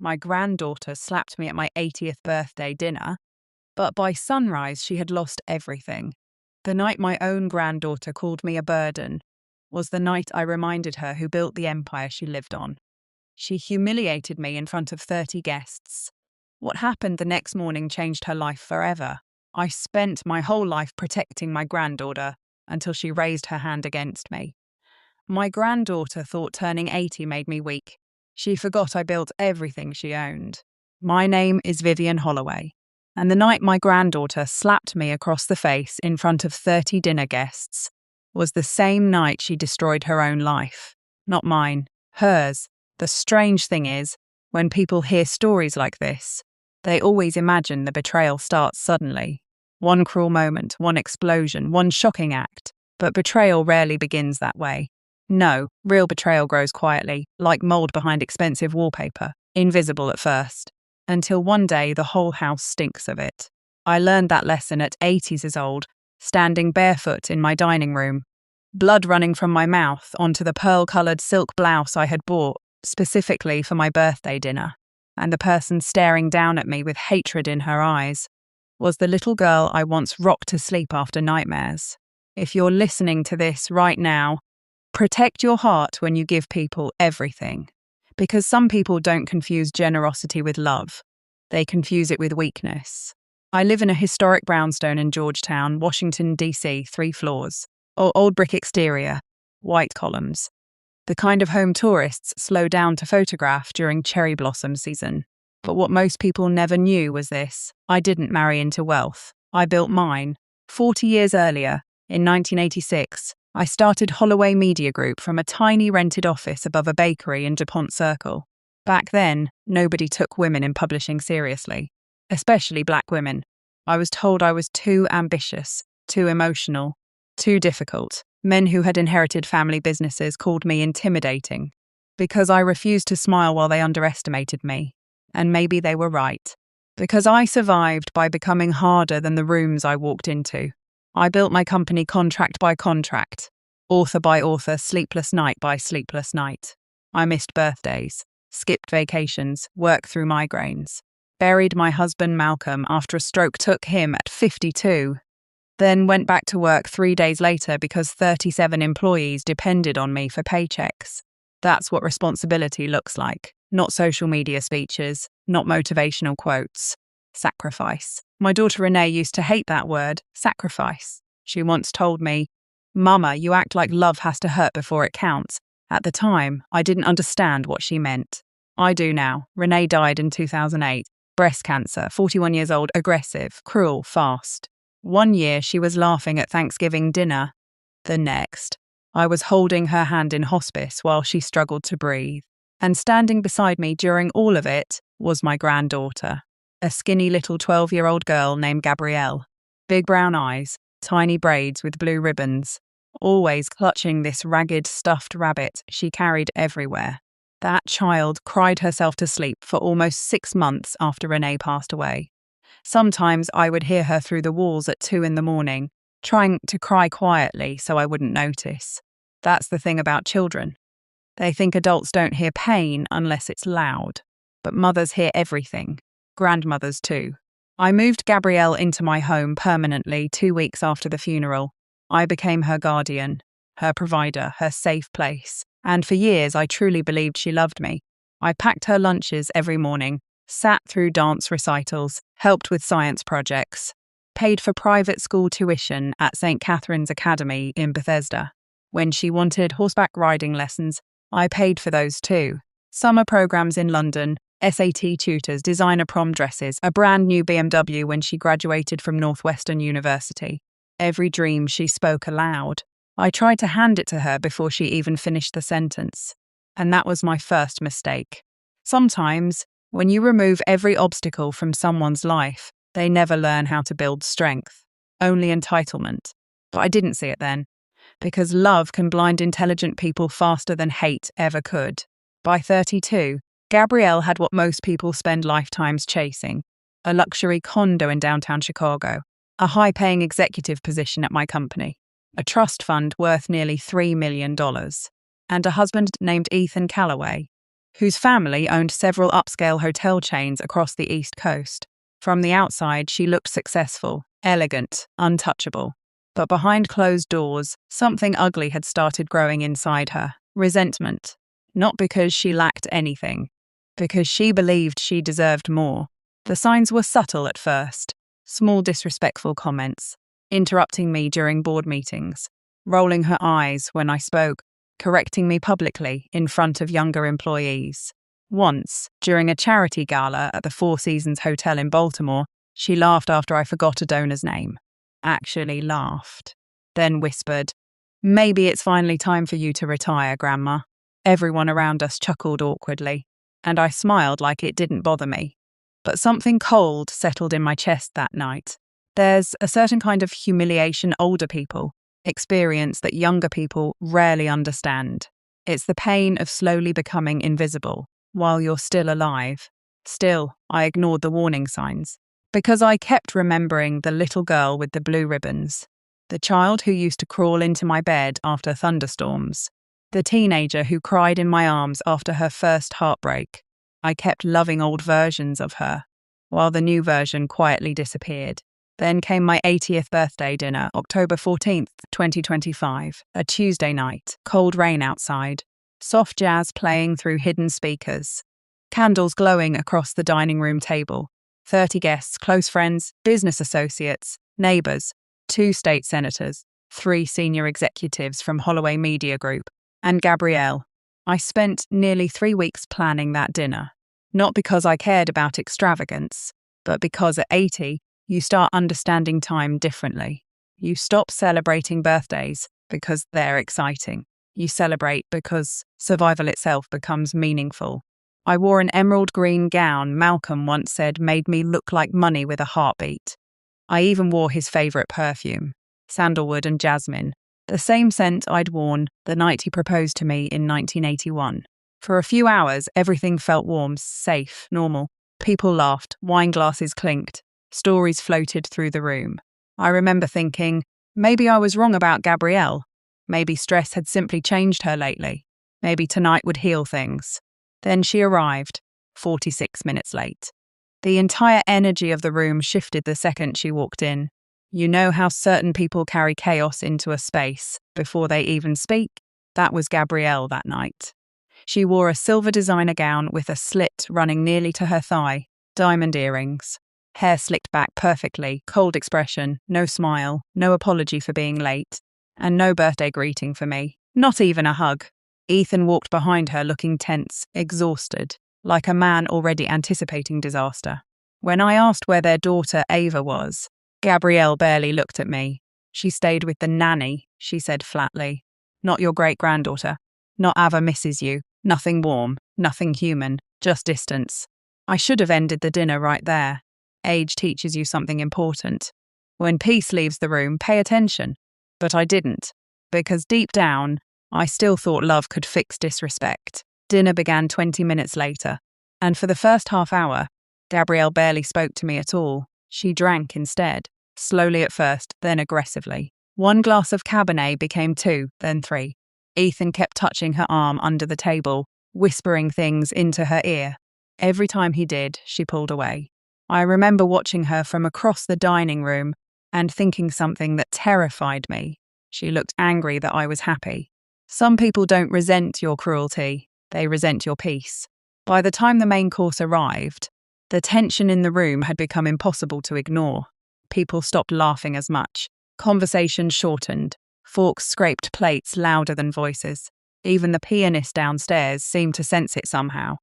My granddaughter slapped me at my 80th birthday dinner, but by sunrise she had lost everything. The night my own granddaughter called me a burden was the night I reminded her who built the empire she lived on. She humiliated me in front of 30 guests. What happened the next morning changed her life forever. I spent my whole life protecting my granddaughter until she raised her hand against me. My granddaughter thought turning 80 made me weak. She forgot I built everything she owned. My name is Vivian Holloway, and the night my granddaughter slapped me across the face in front of 30 dinner guests was the same night she destroyed her own life. Not mine, hers. The strange thing is, when people hear stories like this, they always imagine the betrayal starts suddenly. One cruel moment, one explosion, one shocking act. But betrayal rarely begins that way. No, real betrayal grows quietly, like mold behind expensive wallpaper, invisible at first, until one day the whole house stinks of it. I learned that lesson at 80 years old, standing barefoot in my dining room, blood running from my mouth onto the pearl-coloured silk blouse I had bought specifically for my birthday dinner, and the person staring down at me with hatred in her eyes was the little girl I once rocked to sleep after nightmares. If you're listening to this right now, protect your heart when you give people everything, because some people don't confuse generosity with love. They confuse it with weakness. I live in a historic brownstone in Georgetown, Washington, D.C., 3 floors. Old brick exterior, white columns. The kind of home tourists slow down to photograph during cherry blossom season. But what most people never knew was this: I didn't marry into wealth. I built mine. 40 years earlier, in 1986, I started Holloway Media Group from a tiny rented office above a bakery in DuPont Circle. Back then, nobody took women in publishing seriously, especially black women. I was told I was too ambitious, too emotional, too difficult. Men who had inherited family businesses called me intimidating because I refused to smile while they underestimated me. And maybe they were right. Because I survived by becoming harder than the rooms I walked into. I built my company contract by contract, author by author, sleepless night by sleepless night. I missed birthdays, skipped vacations, worked through migraines, buried my husband Malcolm after a stroke took him at 52, then went back to work 3 days later because 37 employees depended on me for paychecks. That's what responsibility looks like. Not social media speeches, not motivational quotes. Sacrifice. My daughter Renee used to hate that word, sacrifice. She once told me, "Mama, you act like love has to hurt before it counts." At the time, I didn't understand what she meant. I do now. Renee died in 2008. Breast cancer, 41 years old, aggressive, cruel, fast. One year she was laughing at Thanksgiving dinner. The next, I was holding her hand in hospice while she struggled to breathe. And standing beside me during all of it was my granddaughter, a skinny little 12-year-old girl named Gabrielle. Big brown eyes, tiny braids with blue ribbons, always clutching this ragged stuffed rabbit she carried everywhere. That child cried herself to sleep for almost 6 months after Renee passed away. Sometimes I would hear her through the walls at 2 a.m, trying to cry quietly so I wouldn't notice. That's the thing about children. They think adults don't hear pain unless it's loud. But mothers hear everything. Grandmothers too. I moved Gabrielle into my home permanently 2 weeks after the funeral. I became her guardian, her provider, her safe place. And for years I truly believed she loved me. I packed her lunches every morning, sat through dance recitals, helped with science projects, paid for private school tuition at St. Catherine's Academy in Bethesda. When she wanted horseback riding lessons, I paid for those too. Summer programs in London, SAT tutors, designer prom dresses, a brand new BMW when she graduated from Northwestern University. Every dream she spoke aloud. I tried to hand it to her before she even finished the sentence. And that was my first mistake. Sometimes, when you remove every obstacle from someone's life, they never learn how to build strength, only entitlement. But I didn't see it then, because love can blind intelligent people faster than hate ever could. By 32, Gabrielle had what most people spend lifetimes chasing: a luxury condo in downtown Chicago, a high-paying executive position at my company, a trust fund worth nearly $3 million, and a husband named Ethan Calloway. whose family owned several upscale hotel chains across the East Coast. From the outside, she looked successful, elegant, untouchable. But behind closed doors, something ugly had started growing inside her. Resentment. Not because she lacked anything, because she believed she deserved more. The signs were subtle at first. Small disrespectful comments, interrupting me during board meetings, rolling her eyes when I spoke, correcting me publicly in front of younger employees. Once, during a charity gala at the Four Seasons Hotel in Baltimore, she laughed after I forgot a donor's name. Actually laughed. Then whispered, "Maybe it's finally time for you to retire, Grandma." Everyone around us chuckled awkwardly, and I smiled like it didn't bother me. But something cold settled in my chest that night. There's a certain kind of humiliation older people experience that younger people rarely understand. It's the pain of slowly becoming invisible while you're still alive. Still, I ignored the warning signs, because I kept remembering the little girl with the blue ribbons, the child who used to crawl into my bed after thunderstorms, the teenager who cried in my arms after her first heartbreak. I kept loving old versions of her, while the new version quietly disappeared. Then came my 80th birthday dinner, October 14th, 2025, a Tuesday night, cold rain outside, soft jazz playing through hidden speakers, candles glowing across the dining room table, 30 guests, close friends, business associates, neighbors, 2 state senators, 3 senior executives from Holloway Media Group, and Gabrielle. I spent nearly 3 weeks planning that dinner, not because I cared about extravagance, but because at 80, you start understanding time differently. You stop celebrating birthdays because they're exciting. You celebrate because survival itself becomes meaningful. I wore an emerald green gown Malcolm once said made me look like money with a heartbeat. I even wore his favourite perfume, sandalwood and jasmine, the same scent I'd worn the night he proposed to me in 1981. For a few hours, everything felt warm, safe, normal. People laughed, wine glasses clinked, stories floated through the room. I remember thinking, maybe I was wrong about Gabrielle. Maybe stress had simply changed her lately. Maybe tonight would heal things. Then she arrived, 46 minutes late. The entire energy of the room shifted the second she walked in. You know how certain people carry chaos into a space before they even speak? That was Gabrielle that night. She wore a silver designer gown with a slit running nearly to her thigh, diamond earrings, hair slicked back perfectly, cold expression, no smile, no apology for being late, and no birthday greeting for me, not even a hug. Ethan walked behind her looking tense, exhausted, like a man already anticipating disaster. When I asked where their daughter Ava was, Gabrielle barely looked at me. "She stayed with the nanny," she said flatly. "Not your great-granddaughter. Not Ava misses you. Nothing warm, nothing human, just distance." I should have ended the dinner right there. Age teaches you something important. When peace leaves the room, pay attention. But I didn't, because deep down, I still thought love could fix disrespect. Dinner began 20 minutes later, and for the first half hour, Gabrielle barely spoke to me at all. She drank instead, slowly at first, then aggressively. 1 glass of Cabernet became 2, then 3. Ethan kept touching her arm under the table, whispering things into her ear. Every time he did, she pulled away. I remember watching her from across the dining room and thinking something that terrified me. She looked angry that I was happy. Some people don't resent your cruelty, they resent your peace. By the time the main course arrived, the tension in the room had become impossible to ignore. People stopped laughing as much. Conversation shortened. Forks scraped plates louder than voices. Even the pianist downstairs seemed to sense it somehow.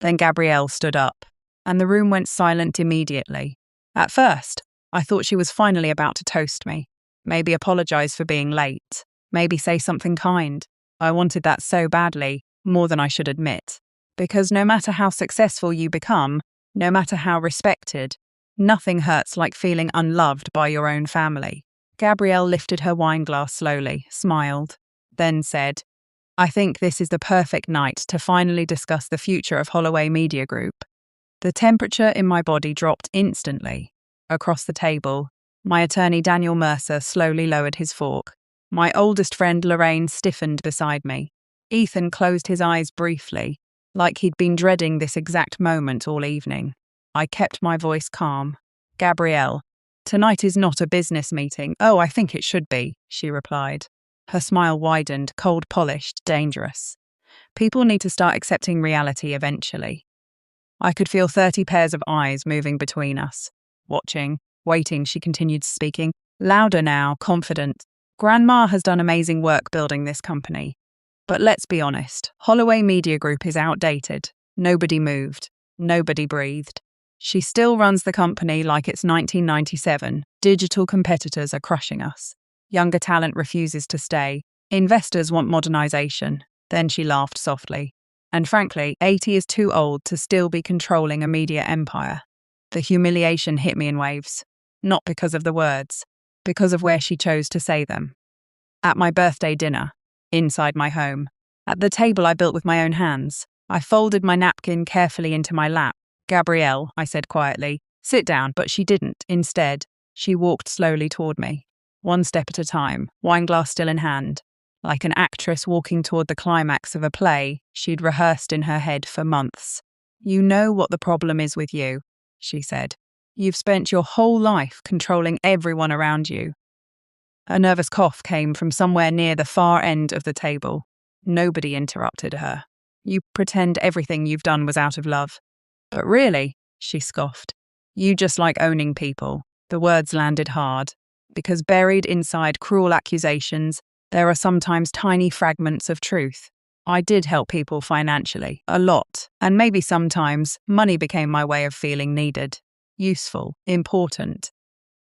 Then Gabrielle stood up, and the room went silent immediately. At first, I thought she was finally about to toast me. Maybe apologize for being late. Maybe say something kind. I wanted that so badly, more than I should admit. Because no matter how successful you become, no matter how respected, nothing hurts like feeling unloved by your own family. Gabrielle lifted her wine glass slowly, smiled, then said, "I think this is the perfect night to finally discuss the future of Holloway Media Group." The temperature in my body dropped instantly. Across the table, my attorney Daniel Mercer slowly lowered his fork. My oldest friend Lorraine stiffened beside me. Ethan closed his eyes briefly, like he'd been dreading this exact moment all evening. I kept my voice calm. "Gabrielle, tonight is not a business meeting." "Oh, I think it should be," she replied. Her smile widened, cold, polished, dangerous. People need to start accepting reality eventually. I could feel 30 pairs of eyes moving between us. Watching, waiting, she continued speaking, louder now, confident. "Grandma has done amazing work building this company. But let's be honest, Holloway Media Group is outdated. Nobody moved. Nobody breathed. She still runs the company like it's 1997. Digital competitors are crushing us. Younger talent refuses to stay. Investors want modernization." Then she laughed softly. "And frankly, 80 is too old to still be controlling a media empire." The humiliation hit me in waves. Not because of the words, because of where she chose to say them. At my birthday dinner, inside my home, at the table I built with my own hands, I folded my napkin carefully into my lap. "Gabrielle," I said quietly, "sit down," but she didn't. Instead, she walked slowly toward me, one step at a time, wineglass still in hand. Like an actress walking toward the climax of a play she'd rehearsed in her head for months. "You know what the problem is with you," she said. "You've spent your whole life controlling everyone around you." A nervous cough came from somewhere near the far end of the table. Nobody interrupted her. "You pretend everything you've done was out of love. But really," she scoffed, "you just like owning people." The words landed hard, because buried inside cruel accusations, there are sometimes tiny fragments of truth. I did help people financially, a lot, and maybe sometimes money became my way of feeling needed, useful, important.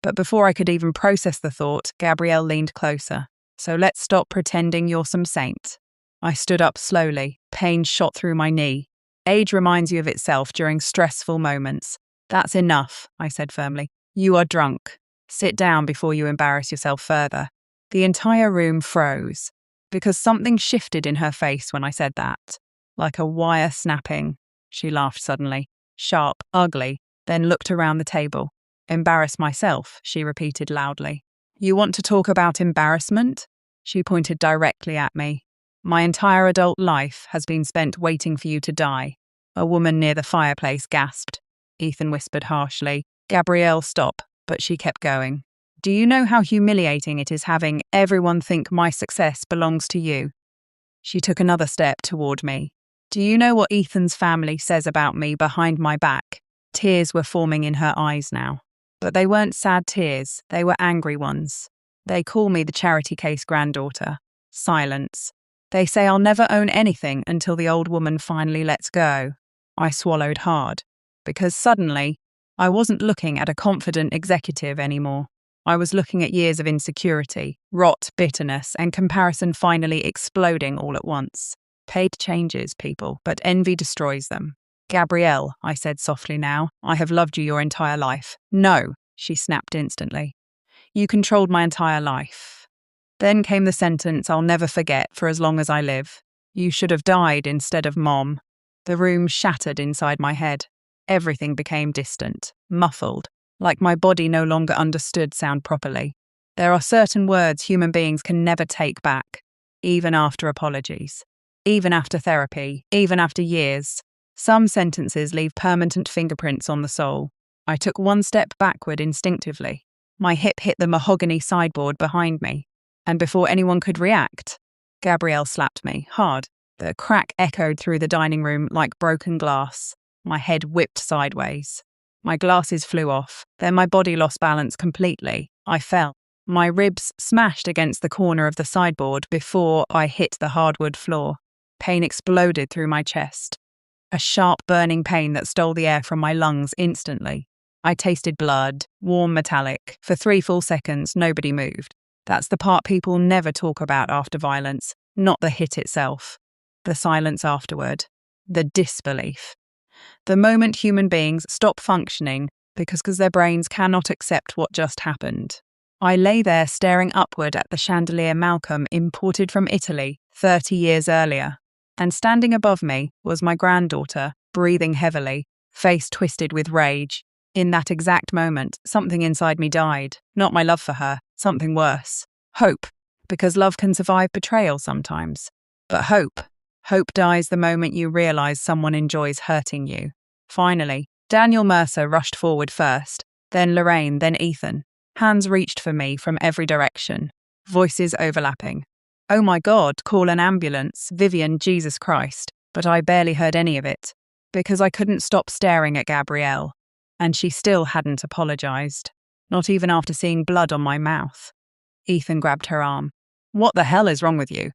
But before I could even process the thought, Gabrielle leaned closer. "So let's stop pretending you're some saint." I stood up slowly, pain shot through my knee. Age reminds you of itself during stressful moments. "That's enough," I said firmly. "You are drunk. Sit down before you embarrass yourself further." The entire room froze, because something shifted in her face when I said that. Like a wire snapping. She laughed suddenly, sharp, ugly, then looked around the table. "Embarrass myself," she repeated loudly. "You want to talk about embarrassment?" She pointed directly at me. "My entire adult life has been spent waiting for you to die." A woman near the fireplace gasped. Ethan whispered harshly, "Gabrielle, stop," but she kept going. "Do you know how humiliating it is having everyone think my success belongs to you?" She took another step toward me. "Do you know what Ethan's family says about me behind my back?" Tears were forming in her eyes now. But they weren't sad tears, they were angry ones. "They call me the charity case granddaughter." Silence. "They say I'll never own anything until the old woman finally lets go." I swallowed hard, because suddenly, I wasn't looking at a confident executive anymore. I was looking at years of insecurity, rot, bitterness, and comparison finally exploding all at once. Paid changes people, but envy destroys them. "Gabrielle," I said softly now, "I have loved you your entire life." "No," she snapped instantly. "You controlled my entire life." Then came the sentence I'll never forget for as long as I live. "You should have died instead of Mom." The room shattered inside my head. Everything became distant, muffled, like my body no longer understood sound properly. There are certain words human beings can never take back, even after apologies, even after therapy, even after years. Some sentences leave permanent fingerprints on the soul. I took one step backward instinctively. My hip hit the mahogany sideboard behind me, and before anyone could react, Gabrielle slapped me, hard. The crack echoed through the dining room like broken glass. My head whipped sideways. My glasses flew off, then my body lost balance completely. I fell. My ribs smashed against the corner of the sideboard before I hit the hardwood floor. Pain exploded through my chest. A sharp, burning pain that stole the air from my lungs instantly. I tasted blood, warm metallic. For 3 full seconds, nobody moved. That's the part people never talk about after violence, not the hit itself. The silence afterward. The disbelief. The moment human beings stop functioning because their brains cannot accept what just happened. I lay there staring upward at the chandelier Malcolm imported from Italy 30 years earlier. And standing above me was my granddaughter, breathing heavily, face twisted with rage. In that exact moment, something inside me died. Not my love for her, something worse. Hope, because love can survive betrayal sometimes. But hope, Hope dies the moment you realize someone enjoys hurting you. Finally, Daniel Mercer rushed forward first, then Lorraine, then Ethan. Hands reached for me from every direction, voices overlapping. Oh my God, call an ambulance, Vivian, Jesus Christ. But I barely heard any of it, because I couldn't stop staring at Gabrielle, and she still hadn't apologized, not even after seeing blood on my mouth. Ethan grabbed her arm. What the hell is wrong with you?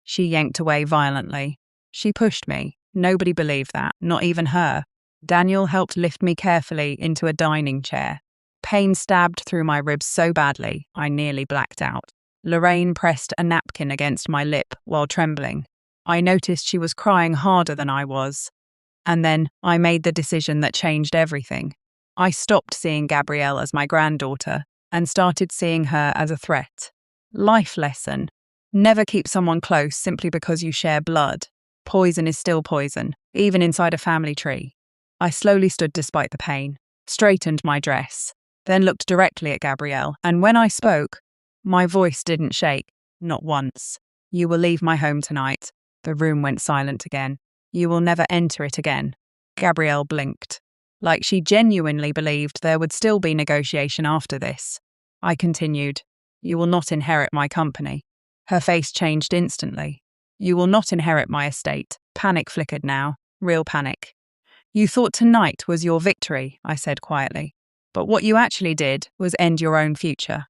She yanked away violently. She pushed me. Nobody believed that, not even her. Daniel helped lift me carefully into a dining chair. Pain stabbed through my ribs so badly, I nearly blacked out. Lorraine pressed a napkin against my lip while trembling. I noticed she was crying harder than I was. And then I made the decision that changed everything. I stopped seeing Gabrielle as my granddaughter and started seeing her as a threat. Life lesson. Never keep someone close simply because you share blood. Poison is still poison, even inside a family tree. I slowly stood despite the pain, straightened my dress, then looked directly at Gabrielle, and when I spoke, my voice didn't shake, not once. You will leave my home tonight. The room went silent again. You will never enter it again. Gabrielle blinked, like she genuinely believed there would still be negotiation after this. I continued, You will not inherit my company. Her face changed instantly. You will not inherit my estate. Panic flickered now, real panic. You thought tonight was your victory, I said quietly. But what you actually did was end your own future.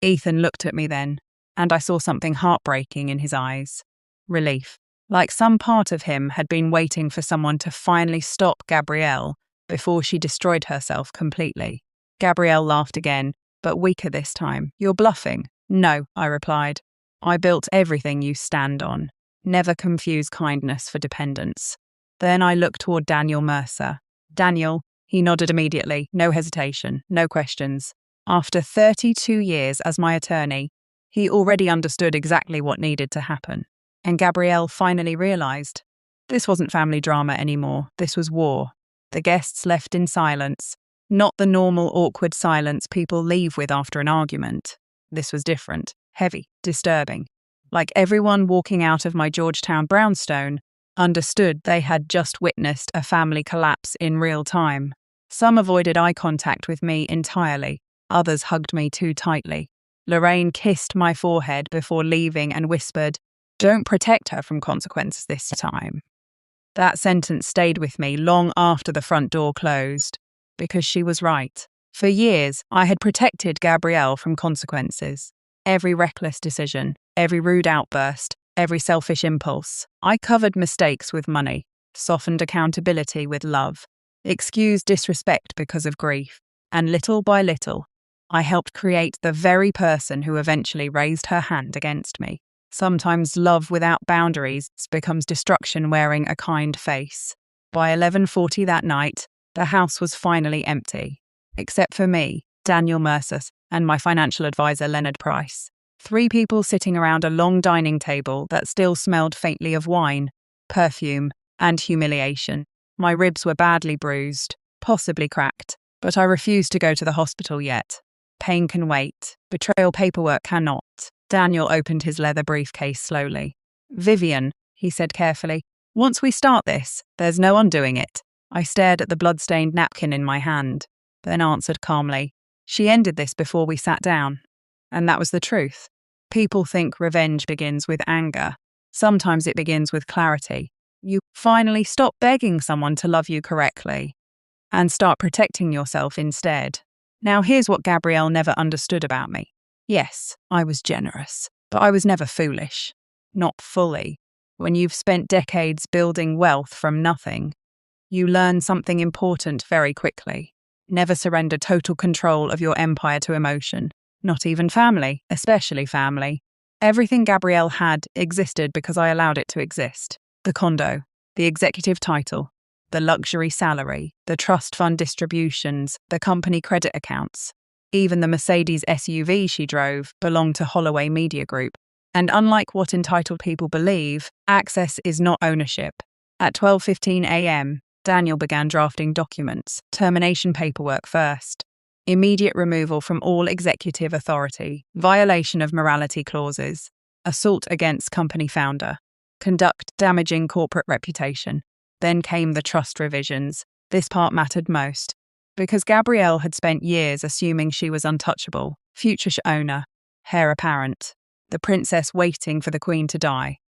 Ethan looked at me then, and I saw something heartbreaking in his eyes. Relief. Like some part of him had been waiting for someone to finally stop Gabrielle before she destroyed herself completely. Gabrielle laughed again, but weaker this time. You're bluffing. No, I replied. I built everything you stand on. Never confuse kindness for dependence. Then I looked toward Daniel Mercer. Daniel, he nodded immediately, no hesitation, no questions. After 32 years as my attorney, he already understood exactly what needed to happen. And Gabrielle finally realized. This wasn't family drama anymore, this was war. The guests left in silence, not the normal awkward silence people leave with after an argument. This was different, heavy, disturbing. Like everyone walking out of my Georgetown brownstone understood they had just witnessed a family collapse in real time. Some avoided eye contact with me entirely, others hugged me too tightly. Lorraine kissed my forehead before leaving and whispered, Don't protect her from consequences this time. That sentence stayed with me long after the front door closed, because she was right. For years, I had protected Gabrielle from consequences. Every reckless decision, every rude outburst, every selfish impulse. I covered mistakes with money, softened accountability with love, excused disrespect because of grief, and little by little, I helped create the very person who eventually raised her hand against me. Sometimes love without boundaries becomes destruction wearing a kind face. By 11:40 that night, the house was finally empty, except for me, Daniel Mercer, and my financial advisor Leonard Price. 3 people sitting around a long dining table that still smelled faintly of wine, perfume, and humiliation. My ribs were badly bruised, possibly cracked, but I refused to go to the hospital yet. Pain can wait. Betrayal paperwork cannot. Daniel opened his leather briefcase slowly. Vivian, he said carefully, once we start this, there's no undoing it. I stared at the blood-stained napkin in my hand, then answered calmly, She ended this before we sat down. And that was the truth. People think revenge begins with anger. Sometimes it begins with clarity. You finally stop begging someone to love you correctly and start protecting yourself instead. Now here's what Gabrielle never understood about me. Yes, I was generous, but I was never foolish. Not fully. When you've spent decades building wealth from nothing, you learn something important very quickly. Never surrender total control of your empire to emotion. Not even family, especially family. Everything Gabrielle had existed because I allowed it to exist. The condo, the executive title, the luxury salary, the trust fund distributions, the company credit accounts. Even the Mercedes SUV she drove belonged to Holloway Media Group. And unlike what entitled people believe, access is not ownership. At 12:15 a.m., Daniel began drafting documents, termination paperwork first. Immediate removal from all executive authority, violation of morality clauses, assault against company founder. conduct damaging corporate reputation. Then came the trust revisions. This part mattered most, because Gabrielle had spent years assuming she was untouchable, future owner, heir apparent, the princess waiting for the queen to die.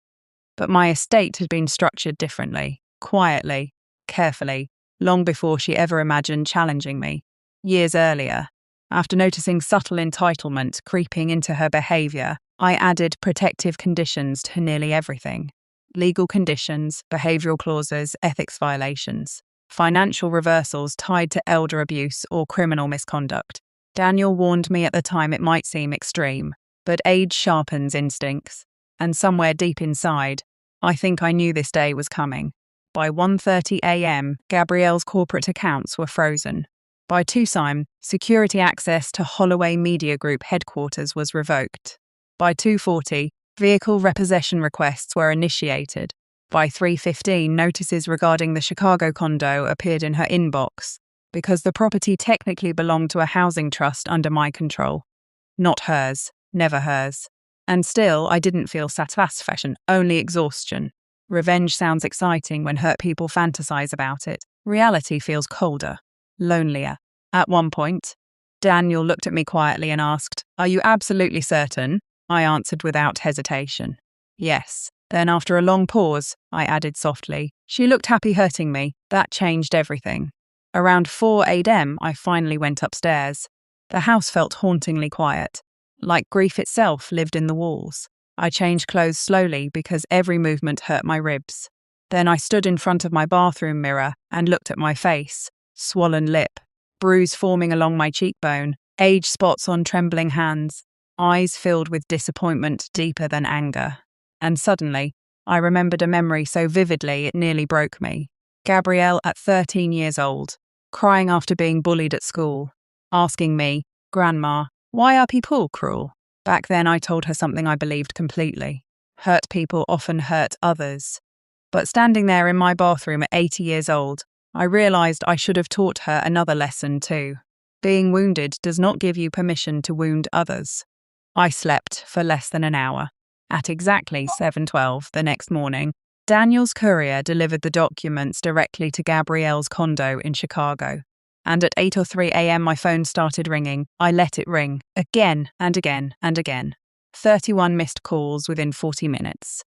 But my estate had been structured differently, quietly, carefully, long before she ever imagined challenging me. Years earlier, after noticing subtle entitlement creeping into her behaviour, I added protective conditions to nearly everything. Legal conditions, behavioural clauses, ethics violations, financial reversals tied to elder abuse or criminal misconduct. Daniel warned me at the time it might seem extreme, but age sharpens instincts, and somewhere deep inside, I think I knew this day was coming. By 1:30 a.m., Gabrielle's corporate accounts were frozen. By 2 p.m, security access to Holloway Media Group headquarters was revoked. By 2:40, vehicle repossession requests were initiated. By 3:15, notices regarding the Chicago condo appeared in her inbox, because the property technically belonged to a housing trust under my control. Not hers, never hers. And still, I didn't feel satisfaction, only exhaustion. Revenge sounds exciting when hurt people fantasize about it. Reality feels colder, lonelier. At one point, Daniel looked at me quietly and asked, "Are you absolutely certain?" I answered without hesitation. Yes. Then after a long pause, I added softly, "She looked happy hurting me." That changed everything. Around 4 a.m, I finally went upstairs. The house felt hauntingly quiet, like grief itself lived in the walls. I changed clothes slowly because every movement hurt my ribs. Then I stood in front of my bathroom mirror and looked at my face. Swollen lip, bruise forming along my cheekbone, age spots on trembling hands, eyes filled with disappointment deeper than anger. And suddenly, I remembered a memory so vividly it nearly broke me. Gabrielle at 13 years old, crying after being bullied at school, asking me, "Grandma, why are people cruel?" Back then I told her something I believed completely. Hurt people often hurt others. But standing there in my bathroom at 80 years old, I realised I should have taught her another lesson too. Being wounded does not give you permission to wound others. I slept for less than an hour. At exactly 7:12 the next morning, Daniel's courier delivered the documents directly to Gabrielle's condo in Chicago. And at 8:03 a.m. my phone started ringing. I let it ring, again and again and again. 31 missed calls within 40 minutes.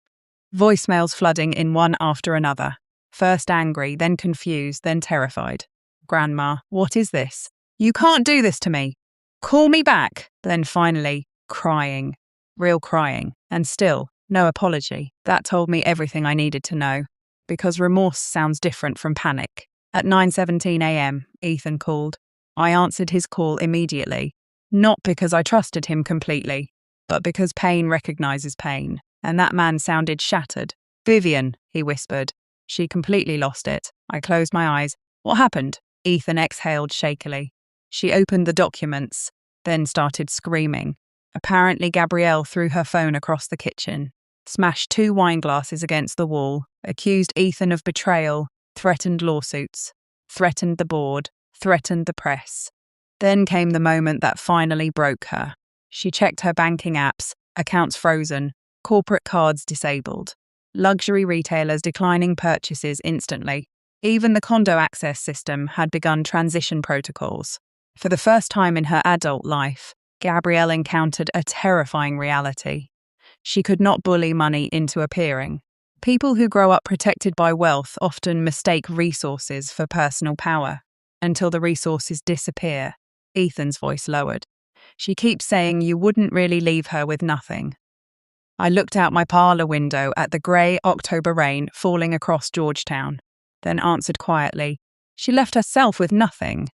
Voicemails flooding in one after another. First angry, then confused, then terrified. "Grandma, what is this? You can't do this to me. Call me back." Then finally, crying. Real crying. And still, no apology. That told me everything I needed to know. Because remorse sounds different from panic. At 9:17 a.m, Ethan called. I answered his call immediately. Not because I trusted him completely, but because pain recognizes pain. And that man sounded shattered. "Vivian," he whispered. She completely lost it. I closed my eyes. "What happened?" Ethan exhaled shakily. She opened the documents, then started screaming. Apparently Gabrielle threw her phone across the kitchen, smashed 2 wine glasses against the wall, accused Ethan of betrayal, threatened lawsuits, threatened the board, threatened the press. Then came the moment that finally broke her. She checked her banking apps, accounts frozen, corporate cards disabled, luxury retailers declining purchases instantly. Even the condo access system had begun transition protocols. For the first time in her adult life, Gabrielle encountered a terrifying reality. She could not bully money into appearing. People who grow up protected by wealth often mistake resources for personal power, until the resources disappear. Ethan's voice lowered. "She keeps saying you wouldn't really leave her with nothing." I looked out my parlour window at the grey October rain falling across Georgetown, then answered quietly, "She left herself with nothing."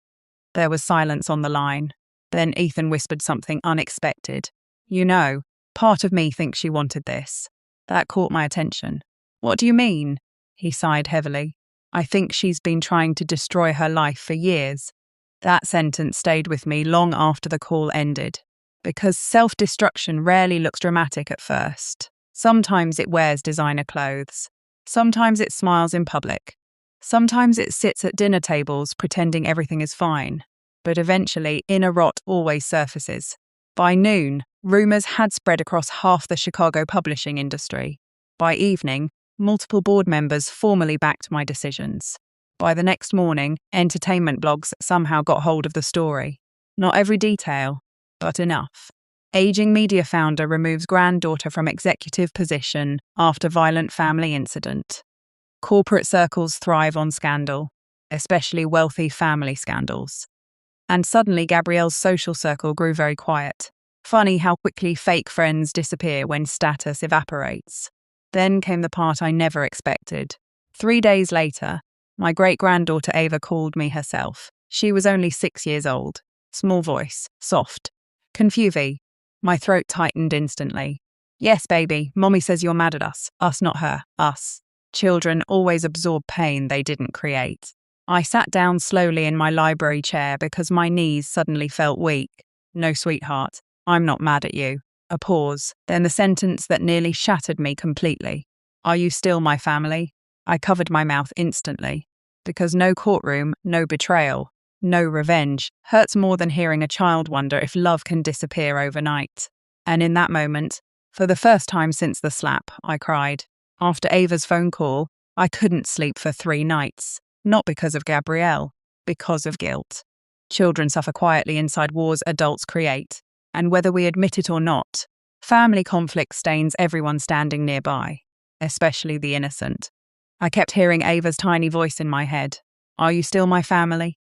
There was silence on the line. Then Ethan whispered something unexpected. "You know, part of me thinks she wanted this." That caught my attention. "What do you mean?" He sighed heavily. "I think she's been trying to destroy her life for years." That sentence stayed with me long after the call ended. Because self-destruction rarely looks dramatic at first. Sometimes it wears designer clothes. Sometimes it smiles in public. Sometimes it sits at dinner tables pretending everything is fine. But eventually, inner rot always surfaces. By noon, rumours had spread across half the Chicago publishing industry. By evening, Multiple board members formally backed my decisions. By the next morning, entertainment blogs somehow got hold of the story. Not every detail, but enough. Aging media founder removes granddaughter from executive position after violent family incident. Corporate circles thrive on scandal, especially wealthy family scandals. And suddenly Gabrielle's social circle grew very quiet. Funny how quickly fake friends disappear when status evaporates. Then came the part I never expected. 3 days later, my great-granddaughter Ava called me herself. She was only 6 years old. Small voice, soft. Confused. My throat tightened instantly. Yes, baby, Mommy says you're mad at us. Us, not her. Us. Children always absorb pain they didn't create. I sat down slowly in my library chair because my knees suddenly felt weak. No, sweetheart, I'm not mad at you. A pause, then the sentence that nearly shattered me completely. Are you still my family? I covered my mouth instantly. Because no courtroom, no betrayal, no revenge hurts more than hearing a child wonder if love can disappear overnight. And in that moment, for the first time since the slap, I cried. After Ava's phone call, I couldn't sleep for 3 nights. Not because of Gabrielle, because of guilt. Children suffer quietly inside wars adults create. And whether we admit it or not, family conflict stains everyone standing nearby, especially the innocent. I kept hearing Ava's tiny voice in my head. Are you still my family?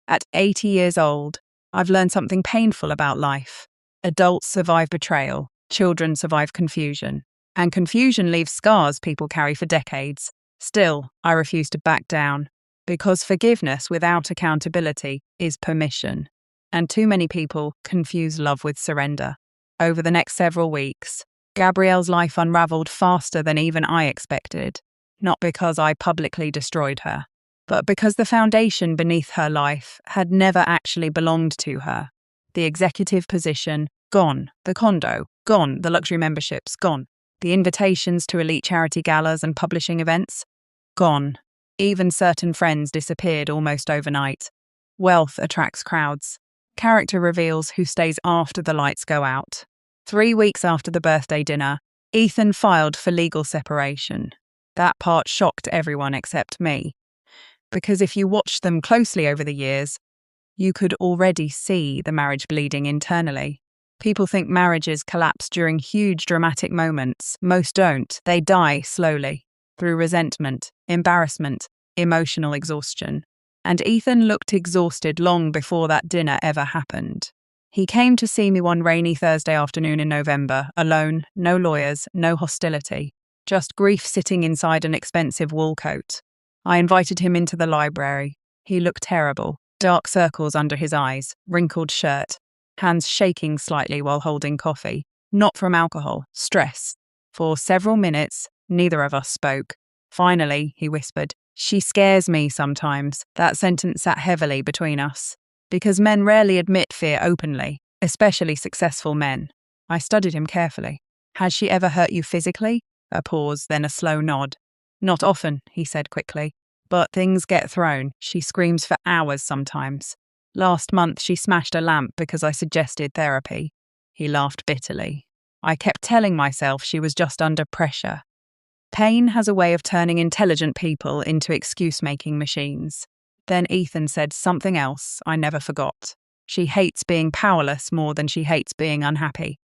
At 80 years old, I've learned something painful about life. Adults survive betrayal, children survive confusion. And confusion leaves scars people carry for decades. Still, I refuse to back down. Because forgiveness without accountability is permission. And too many people confuse love with surrender. Over the next several weeks, Gabrielle's life unraveled faster than even I expected. Not because I publicly destroyed her, but because the foundation beneath her life had never actually belonged to her. The executive position, gone. The condo, gone. The luxury memberships, gone. The invitations to elite charity galas and publishing events, gone. Even certain friends disappeared almost overnight. Wealth attracts crowds. Character reveals who stays after the lights go out. 3 weeks after the birthday dinner, Ethan filed for legal separation. That part shocked everyone except me. Because if you watched them closely over the years, you could already see the marriage bleeding internally. People think marriages collapse during huge dramatic moments. Most don't. They die slowly, through resentment, embarrassment, emotional exhaustion. And Ethan looked exhausted long before that dinner ever happened. He came to see me one rainy Thursday afternoon in November, alone, no lawyers, no hostility, just grief sitting inside an expensive wool coat. I invited him into the library. He looked terrible, dark circles under his eyes, wrinkled shirt, hands shaking slightly while holding coffee. Not from alcohol, stress. For several minutes, neither of us spoke. Finally, he whispered, "She scares me sometimes." That sentence sat heavily between us. Because men rarely admit fear openly, especially successful men. I studied him carefully. Has she ever hurt you physically? A pause, then a slow nod. Not often, he said quickly. But things get thrown. She screams for hours sometimes. Last month she smashed a lamp because I suggested therapy. He laughed bitterly. I kept telling myself she was just under pressure. Pain has a way of turning intelligent people into excuse-making machines. Then Ethan said something else I never forgot. She hates being powerless more than she hates being unhappy.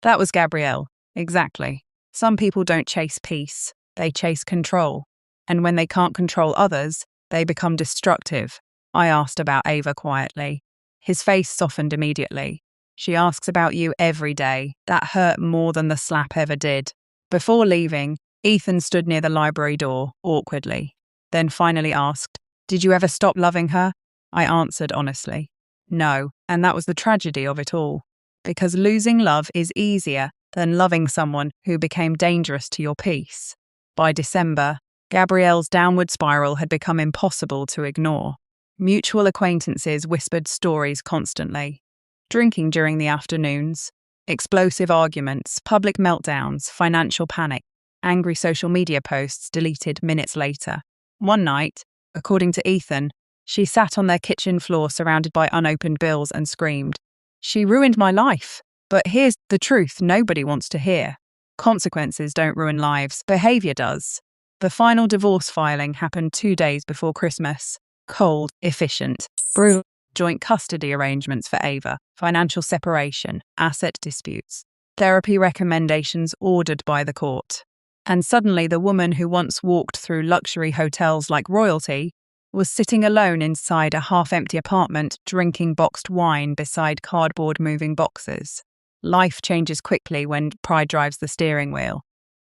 That was Gabrielle. Exactly. Some people don't chase peace. They chase control. And when they can't control others, they become destructive. I asked about Ava quietly. His face softened immediately. She asks about you every day. That hurt more than the slap ever did. Before leaving, Ethan stood near the library door, awkwardly. Then finally asked, "Did you ever stop loving her?" I answered honestly. No, and that was the tragedy of it all. Because losing love is easier than loving someone who became dangerous to your peace. By December, Gabrielle's downward spiral had become impossible to ignore. Mutual acquaintances whispered stories constantly. Drinking during the afternoons, explosive arguments, public meltdowns, financial panic, angry social media posts deleted minutes later. One night, according to Ethan, she sat on their kitchen floor surrounded by unopened bills and screamed, "She ruined my life. But here's the truth nobody wants to hear. Consequences don't ruin lives, behavior does." The final divorce filing happened 2 days before Christmas. Cold, efficient, brutal. Joint custody arrangements for Ava, financial separation, asset disputes, therapy recommendations ordered by the court. And suddenly the woman who once walked through luxury hotels like royalty was sitting alone inside a half-empty apartment drinking boxed wine beside cardboard moving boxes. Life changes quickly when pride drives the steering wheel.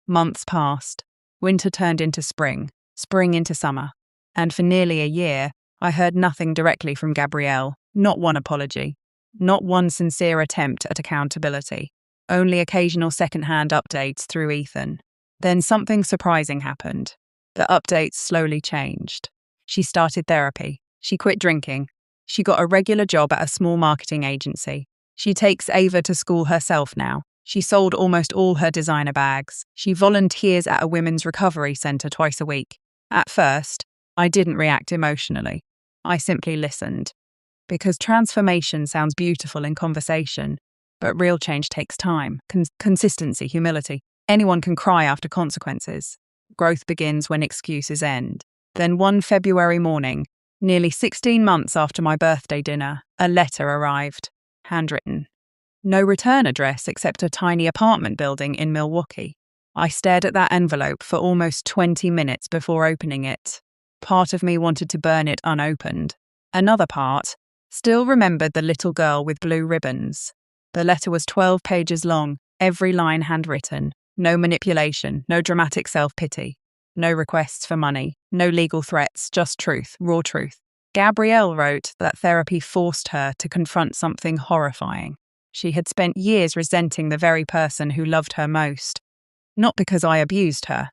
Months passed. Winter turned into spring, spring into summer. And for nearly a year, I heard nothing directly from Gabrielle, not one apology, not one sincere attempt at accountability, only occasional second-hand updates through Ethan. Then something surprising happened. The updates slowly changed. She started therapy. She quit drinking. She got a regular job at a small marketing agency. She takes Ava to school herself now. She sold almost all her designer bags. She volunteers at a women's recovery centre twice a week. At first, I didn't react emotionally. I simply listened. Because transformation sounds beautiful in conversation, but real change takes time, consistency, humility. Anyone can cry after consequences. Growth begins when excuses end. Then one February morning, nearly 16 months after my birthday dinner, a letter arrived, handwritten. No return address except a tiny apartment building in Milwaukee. I stared at that envelope for almost 20 minutes before opening it. Part of me wanted to burn it unopened. Another part still remembered the little girl with blue ribbons. The letter was 12 pages long, every line handwritten. No manipulation, no dramatic self-pity. No requests for money, no legal threats, just truth, raw truth. Gabrielle wrote that therapy forced her to confront something horrifying. She had spent years resenting the very person who loved her most. Not because I abused her,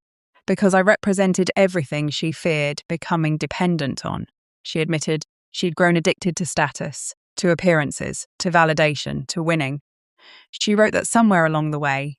because I represented everything she feared becoming dependent on. She admitted she'd grown addicted to status, to appearances, to validation, to winning. She wrote that somewhere along the way,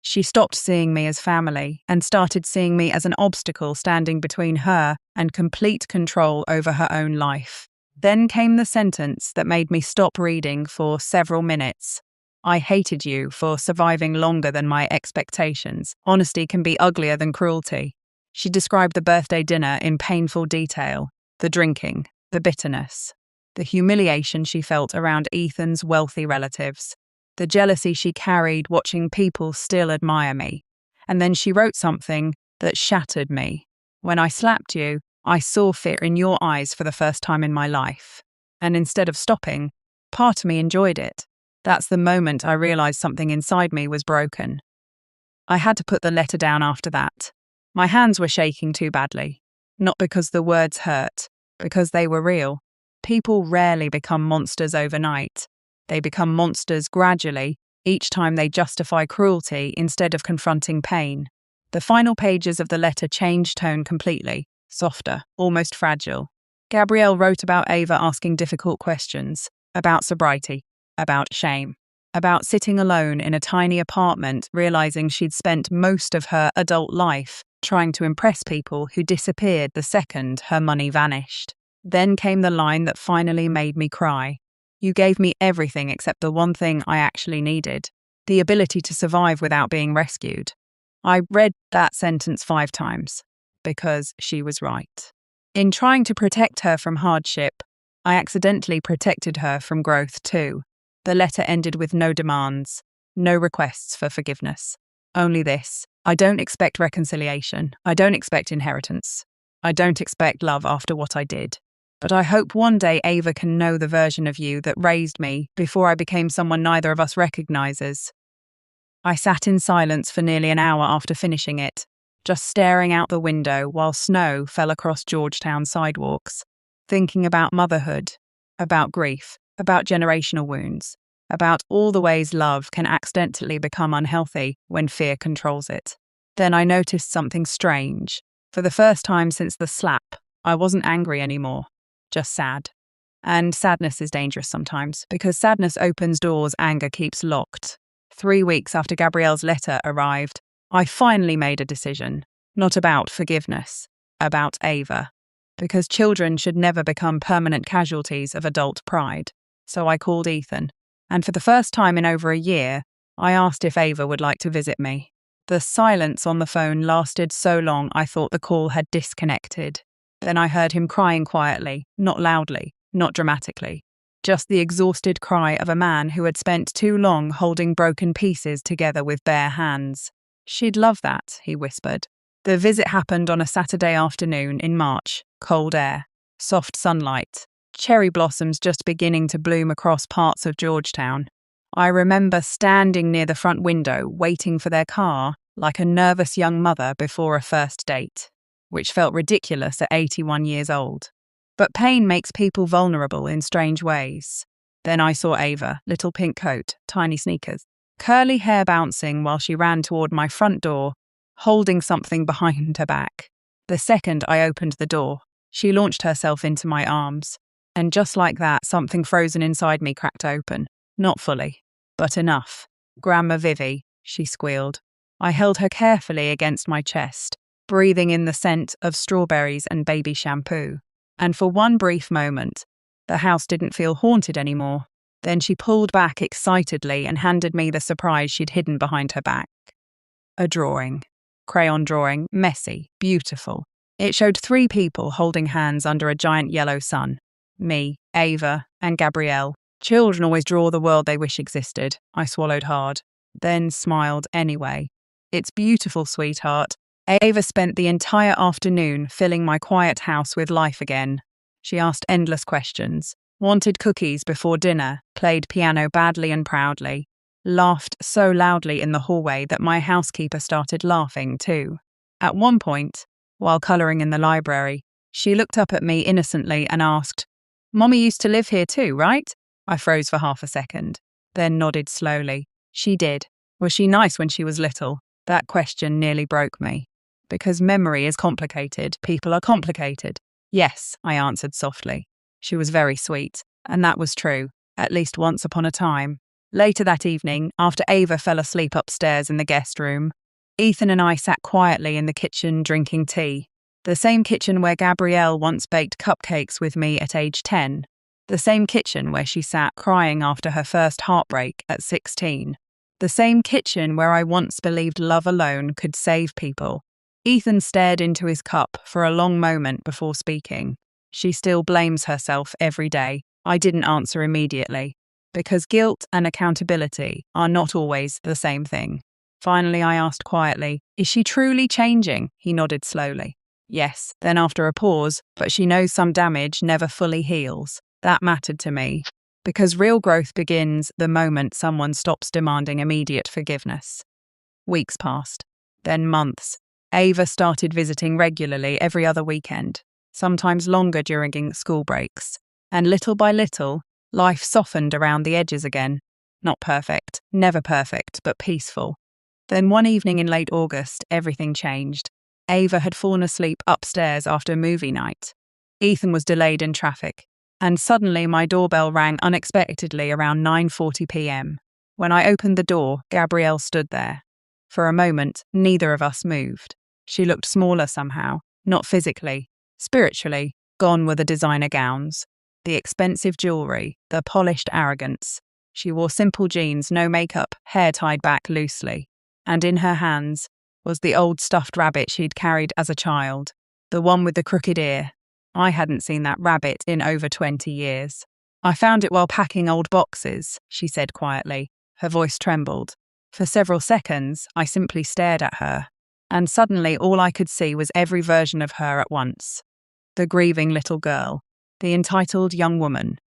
she stopped seeing me as family and started seeing me as an obstacle standing between her and complete control over her own life. Then came the sentence that made me stop reading for several minutes. I hated you for surviving longer than my expectations. Honesty can be uglier than cruelty. She described the birthday dinner in painful detail, the drinking, the bitterness, the humiliation she felt around Ethan's wealthy relatives, the jealousy she carried watching people still admire me. And then she wrote something that shattered me. When I slapped you, I saw fear in your eyes for the first time in my life. And instead of stopping, part of me enjoyed it. That's the moment I realized something inside me was broken. I had to put the letter down after that. My hands were shaking too badly. Not because the words hurt, because they were real. People rarely become monsters overnight. They become monsters gradually, each time they justify cruelty instead of confronting pain. The final pages of the letter changed tone completely, softer, almost fragile. Gabrielle wrote about Ava asking difficult questions, about sobriety, about shame, about sitting alone in a tiny apartment realizing she'd spent most of her adult life trying to impress people who disappeared the second her money vanished. Then came the line that finally made me cry. You gave me everything except the one thing I actually needed, the ability to survive without being rescued. I read that sentence 5 times, because she was right. In trying to protect her from hardship, I accidentally protected her from growth too. The letter ended with no demands, no requests for forgiveness. Only this: I don't expect reconciliation. I don't expect inheritance. I don't expect love after what I did. But I hope one day Ava can know the version of you that raised me before I became someone neither of us recognizes. I sat in silence for nearly an hour after finishing it, just staring out the window while snow fell across Georgetown sidewalks, thinking about motherhood, about grief, about generational wounds, about all the ways love can accidentally become unhealthy when fear controls it. Then I noticed something strange. For the first time since the slap, I wasn't angry anymore, just sad. And sadness is dangerous sometimes, because sadness opens doors anger keeps locked. 3 weeks after Gabrielle's letter arrived, I finally made a decision, not about forgiveness, about Ava. Because children should never become permanent casualties of adult pride. So I called Ethan, and for the first time in over a year, I asked if Ava would like to visit me. The silence on the phone lasted so long I thought the call had disconnected. Then I heard him crying quietly, not loudly, not dramatically. Just the exhausted cry of a man who had spent too long holding broken pieces together with bare hands. "She'd love that," he whispered. The visit happened on a Saturday afternoon in March. Cold air, soft sunlight, cherry blossoms just beginning to bloom across parts of Georgetown. I remember standing near the front window, waiting for their car, like a nervous young mother before a first date, which felt ridiculous at 81 years old. But pain makes people vulnerable in strange ways. Then I saw Ava, little pink coat, tiny sneakers, curly hair bouncing while she ran toward my front door, holding something behind her back. The second I opened the door, she launched herself into my arms. And just like that, something frozen inside me cracked open. Not fully, but enough. "Grandma Vivi," she squealed. I held her carefully against my chest, breathing in the scent of strawberries and baby shampoo. And for one brief moment, the house didn't feel haunted anymore. Then she pulled back excitedly and handed me the surprise she'd hidden behind her back. A drawing. Crayon drawing, messy, beautiful. It showed 3 people holding hands under a giant yellow sun. Me, Ava, and Gabrielle. Children always draw the world they wish existed. I swallowed hard, then smiled anyway. "It's beautiful, sweetheart." Ava spent the entire afternoon filling my quiet house with life again. She asked endless questions, wanted cookies before dinner, played piano badly and proudly, laughed so loudly in the hallway that my housekeeper started laughing too. At one point, while colouring in the library, she looked up at me innocently and asked, "Mommy used to live here too, right?" I froze for half a second, then nodded slowly. She did. Was she nice when she was little? That question nearly broke me. Because memory is complicated, people are complicated. "Yes," I answered softly. She was very sweet, and that was true, at least once upon a time. Later that evening, after Ava fell asleep upstairs in the guest room, Ethan and I sat quietly in the kitchen drinking tea. The same kitchen where Gabrielle once baked cupcakes with me at age 10. The same kitchen where she sat crying after her first heartbreak at 16. The same kitchen where I once believed love alone could save people. Ethan stared into his cup for a long moment before speaking. "She still blames herself every day." I didn't answer immediately, because guilt and accountability are not always the same thing. Finally, I asked quietly, "Is she truly changing?" He nodded slowly. "Yes." Then after a pause, "But she knows some damage never fully heals." That mattered to me, because real growth begins the moment someone stops demanding immediate forgiveness. Weeks passed, then months. Ava started visiting regularly every other weekend, sometimes longer during school breaks. And little by little, life softened around the edges again. Not perfect, never perfect, but peaceful. Then one evening in late August, everything changed. Ava had fallen asleep upstairs after movie night. Ethan was delayed in traffic. And suddenly my doorbell rang unexpectedly around 9:40 p.m. When I opened the door, Gabrielle stood there. For a moment, neither of us moved. She looked smaller somehow, not physically, spiritually. Gone were the designer gowns, the expensive jewelry, the polished arrogance. She wore simple jeans, no makeup, hair tied back loosely. And in her hands was the old stuffed rabbit she'd carried as a child, the one with the crooked ear. I hadn't seen that rabbit in over 20 years. "I found it while packing old boxes," she said quietly. Her voice trembled. For several seconds, I simply stared at her. And suddenly all I could see was every version of her at once. The grieving little girl, the entitled young woman,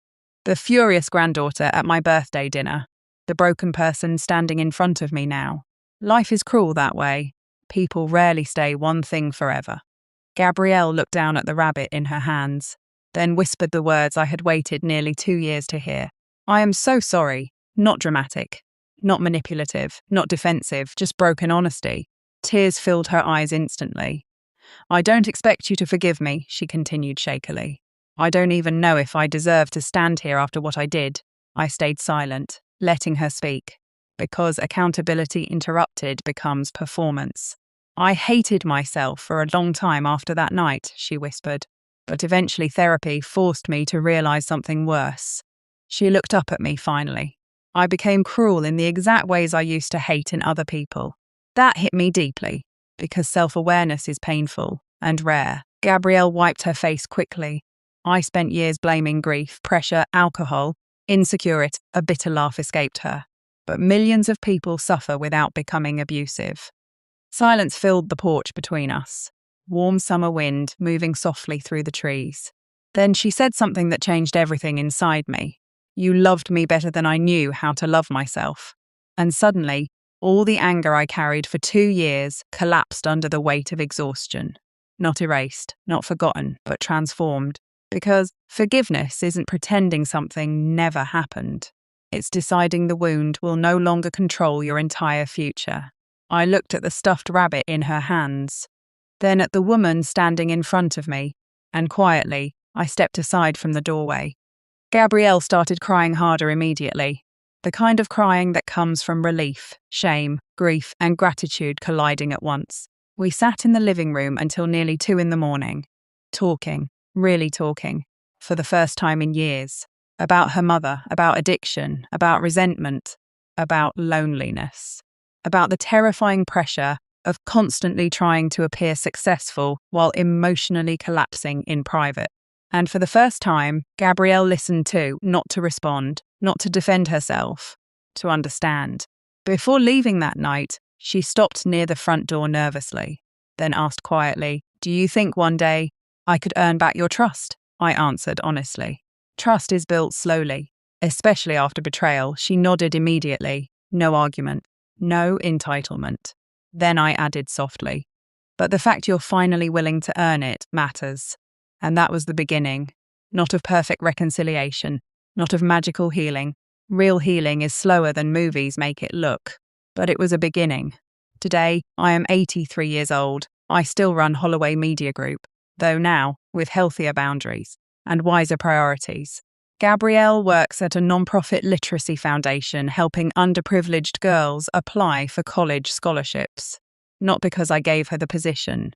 the furious granddaughter at my birthday dinner, the broken person standing in front of me now. Life is cruel that way. People rarely stay one thing forever. Gabrielle looked down at the rabbit in her hands, then whispered the words I had waited nearly 2 years to hear. "I am so sorry." Not dramatic, not manipulative, not defensive, just broken honesty. Tears filled her eyes instantly. "I don't expect you to forgive me," she continued shakily. "I don't even know if I deserve to stand here after what I did." I stayed silent, letting her speak, because accountability interrupted becomes performance. "I hated myself for a long time after that night," she whispered, "but eventually therapy forced me to realize something worse." She looked up at me finally. "I became cruel in the exact ways I used to hate in other people. That hit me deeply, because self-awareness is painful and rare. Gabrielle wiped her face quickly. I spent years blaming grief, pressure, alcohol, insecurity. A bitter laugh escaped her. But millions of people suffer without becoming abusive. Silence filled the porch between us. Warm summer wind moving softly through the trees. Then she said something that changed everything inside me. You loved me better than I knew how to love myself. And suddenly, all the anger I carried for 2 years collapsed under the weight of exhaustion. Not erased, not forgotten, but transformed. Because forgiveness isn't pretending something never happened. It's deciding the wound will no longer control your entire future. I looked at the stuffed rabbit in her hands, then at the woman standing in front of me, and quietly, I stepped aside from the doorway. Gabrielle started crying harder immediately, the kind of crying that comes from relief, shame, grief, and gratitude colliding at once. We sat in the living room until nearly 2 a.m, talking, really talking, for the first time in years, about her mother, about addiction, about resentment, about loneliness, about the terrifying pressure of constantly trying to appear successful while emotionally collapsing in private. And for the first time, Gabrielle listened too, not to respond, not to defend herself, to understand. Before leaving that night, she stopped near the front door nervously, then asked quietly, "Do you think one day I could earn back your trust?" I answered honestly. Trust is built slowly, especially after betrayal. She nodded immediately. No argument, no entitlement. Then I added softly, "But the fact you're finally willing to earn it matters." And that was the beginning, not of perfect reconciliation, not of magical healing. Real healing is slower than movies make it look, but it was a beginning. Today, I am 83 years old. I still run Holloway Media Group, though now with healthier boundaries and wiser priorities. Gabrielle works at a non-profit literacy foundation helping underprivileged girls apply for college scholarships. Not because I gave her the position,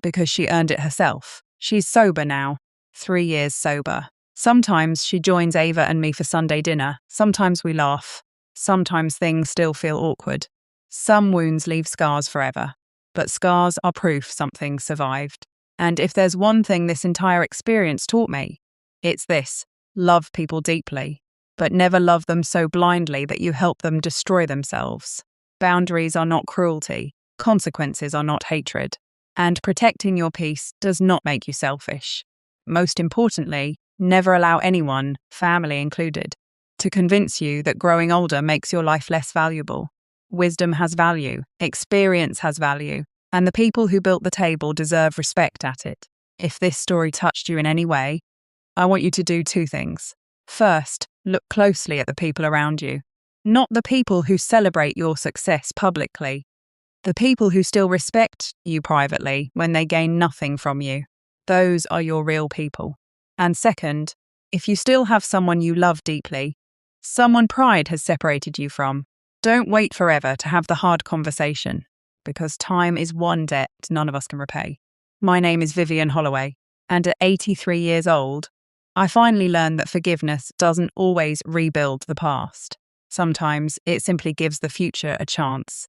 because she earned it herself. She's sober now, 3 years sober. Sometimes she joins Ava and me for Sunday dinner. Sometimes we laugh. Sometimes things still feel awkward. Some wounds leave scars forever, but scars are proof something survived. And if there's one thing this entire experience taught me, it's this: love people deeply, but never love them so blindly that you help them destroy themselves. Boundaries are not cruelty. Consequences are not hatred. And protecting your peace does not make you selfish. Most importantly, never allow anyone, family included, to convince you that growing older makes your life less valuable. Wisdom has value, experience has value, and the people who built the table deserve respect at it. If this story touched you in any way, I want you to do 2 things. First, look closely at the people around you. Not the people who celebrate your success publicly. The people who still respect you privately when they gain nothing from you. Those are your real people. And second, if you still have someone you love deeply, someone pride has separated you from, don't wait forever to have the hard conversation, because time is one debt none of us can repay. My name is Vivian Holloway, and at 83 years old, I finally learned that forgiveness doesn't always rebuild the past. Sometimes it simply gives the future a chance.